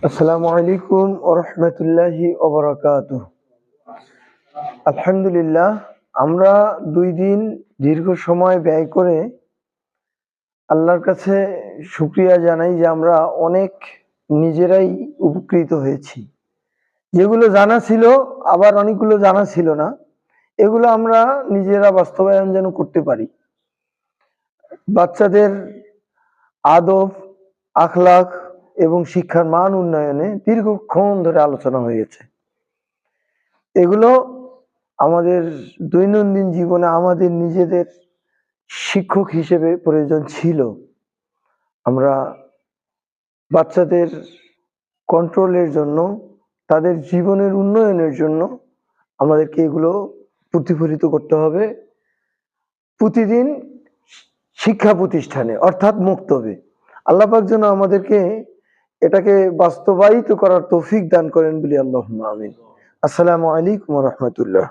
আসসালামু আলাইকুম ওয়া রাহমাতুল্লাহি ওয়া বারাকাতুহু। আলহামদুলিল্লাহ, আমরা 2 দিন দীর্ঘ সময় ব্যয় করে আল্লাহর কাছে শুকরিয়া জানাই যে আমরা অনেক নিজেরাই উপকৃত হয়েছি। যেগুলো জানা ছিল আবার অনেকগুলো জানা ছিল না, এগুলো আমরা নিজেরা বাস্তবায়ন যেন করতে পারি। বাচ্চাদের আদব, আখলাক এবং শিক্ষার মান উন্নয়নে দীর্ঘক্ষণ ধরে আলোচনা হয়েছে। এগুলো আমাদের দৈনন্দিন জীবনে আমাদের নিজেদের শিক্ষক হিসেবে প্রয়োজন ছিল। আমরা বাচ্চাদের কন্ট্রোলের জন্য, তাদের জীবনের উন্নয়নের জন্য আমাদেরকে এগুলো প্রতিফলিত করতে হবে প্রতিদিন শিক্ষা প্রতিষ্ঠানে, অর্থাৎ মক্তবে। আল্লাহ পাক যেন আমাদেরকে এটাকে বাস্তবায়িত করার তৌফিক দান করেন বলি আল্লাহুম্মা আমিন। আসসালামু আলাইকুম ওয়া রাহমাতুল্লাহ।